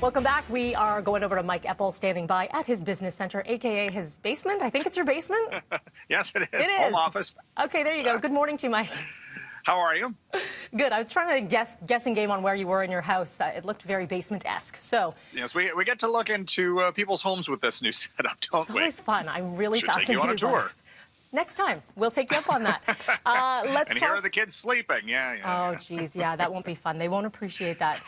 Welcome back. We are going over to Mike Eppel, standing by at his business center, a.k.a. his basement. I think it's your basement? Yes, it is. It Home is. office. Okay, there you go. Good morning to you, Mike. How are you? Good. I was trying to guessing game on where you were in your house. It looked very basement-esque. So yes, we get to look into people's homes with this new setup, don't we? It's always fun. I'm really Should fascinated. take you on a tour. Next time, we'll take you up on that. Let's and talk. here are the kids sleeping. Oh, geez, yeah, that won't be fun. They won't appreciate that.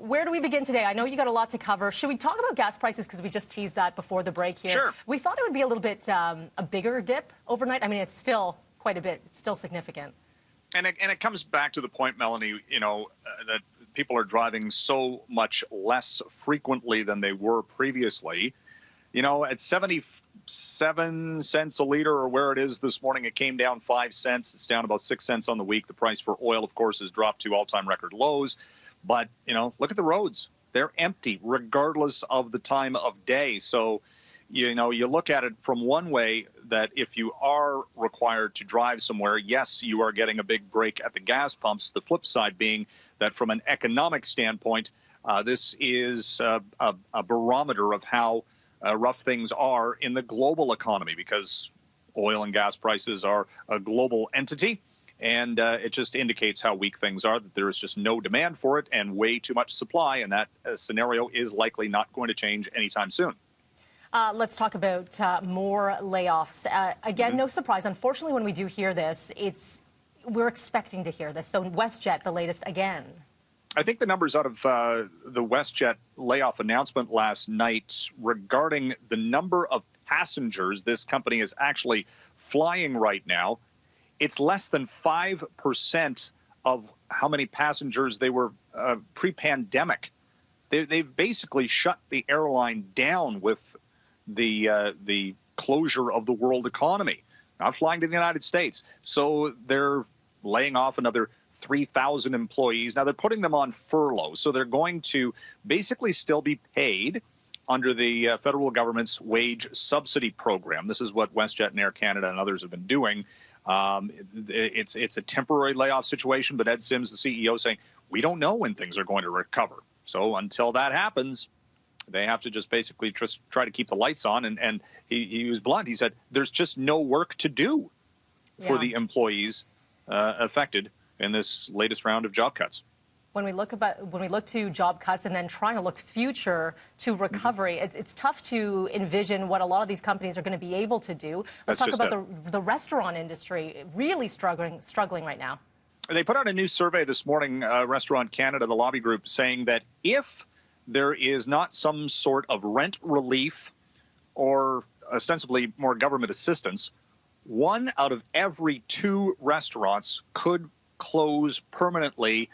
Where do we begin today? I know you got a lot to cover. Should we talk about gas prices, because we just teased that before the break here? Sure. We thought it would be a little bit a bigger dip overnight. I mean, it's still quite a bit. It's still significant. And it comes back to the point, Melanie, that people are driving so much less frequently than they were previously. At 77 cents a liter, or where it is this morning, it came down 5 cents. It's down about 6 cents on the week. The price for oil, of course, has dropped to all-time record lows. But, look at the roads. They're empty regardless of the time of day. So, you look at it from one way, that if you are required to drive somewhere, yes, you are getting a big break at the gas pumps. The flip side being that from an economic standpoint, this is a barometer of how rough things are in the global economy, because oil and gas prices are a global entity. And it just indicates how weak things are, that there is just no demand for it and way too much supply. And that scenario is likely not going to change anytime soon. Let's talk about more layoffs. Again, no surprise. Unfortunately, when we do hear this, we're expecting to hear this. So WestJet, the latest again. I think the numbers out of the WestJet layoff announcement last night regarding the number of passengers this company is actually flying right now, it's less than 5% of how many passengers they were pre-pandemic. They've basically shut the airline down with the closure of the world economy, not flying to the United States. So they're laying off another 3,000 employees. Now, they're putting them on furlough, so they're going to basically still be paid under the federal government's wage subsidy program. This is what WestJet and Air Canada and others have been doing. It's a temporary layoff situation, but Ed Sims, the CEO, saying, we don't know when things are going to recover. So until that happens, they have to just basically just try to keep the lights on. And he was blunt. He said, there's just no work to do for the employees affected in this latest round of job cuts. When we look to job cuts and then trying to look future to recovery, it's tough to envision what a lot of these companies are going to be able to do. Let's talk about the restaurant industry, really struggling right now. They put out a new survey this morning, Restaurant Canada, the lobby group, saying that if there is not some sort of rent relief or ostensibly more government assistance, 1 out of every 2 restaurants could close permanently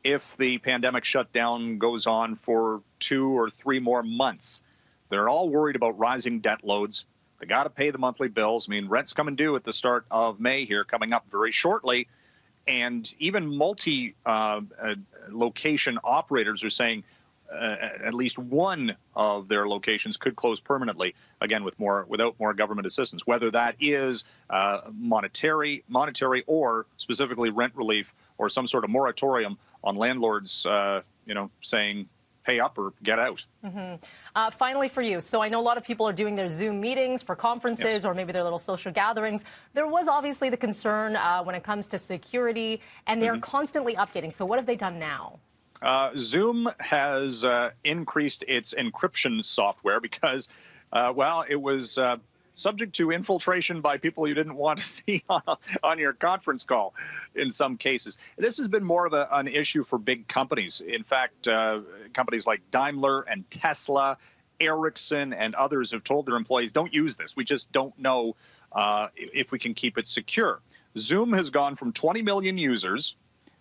if the pandemic shutdown goes on for 2 or 3 more months. They're all worried about rising debt loads. They got to pay the monthly bills. I mean, rent's coming due at the start of May here, coming up very shortly. And even multi-location operators are saying at least 1 of their locations could close permanently, again, without more government assistance, whether that is monetary or specifically rent relief or some sort of moratorium on landlords, saying pay up or get out. Finally for you, so I know a lot of people are doing their Zoom meetings for conferences or maybe their little social gatherings. There was obviously the concern when it comes to security, and they're constantly updating. So what have they done now? Zoom has increased its encryption software because, it was subject to infiltration by people you didn't want to see on your conference call in some cases. This has been more of an issue for big companies. In fact, companies like Daimler and Tesla, Ericsson, and others have told their employees, don't use this. We just don't know if we can keep it secure. Zoom has gone from 20 million users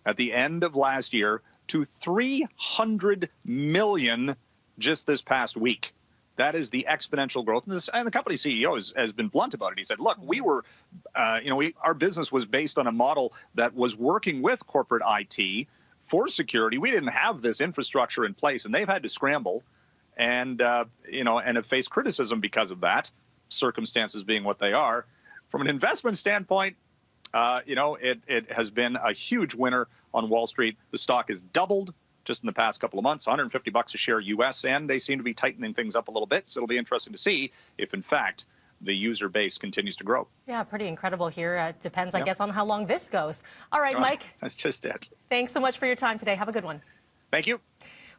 at the end of last year to 300 million just this past week. That is the exponential growth. And the company CEO has been blunt about it. He said, look, we were, our business was based on a model that was working with corporate IT for security. We didn't have this infrastructure in place, and they've had to scramble and have faced criticism because of that, circumstances being what they are. From an investment standpoint, it has been a huge winner on Wall Street. The stock has doubled just in the past couple of months, $150 a share US, and they seem to be tightening things up a little bit. So it'll be interesting to see if, in fact, the user base continues to grow. Yeah, pretty incredible here. It depends, I guess, on how long this goes. All right, Mike. That's just it. Thanks so much for your time today. Have a good one. Thank you.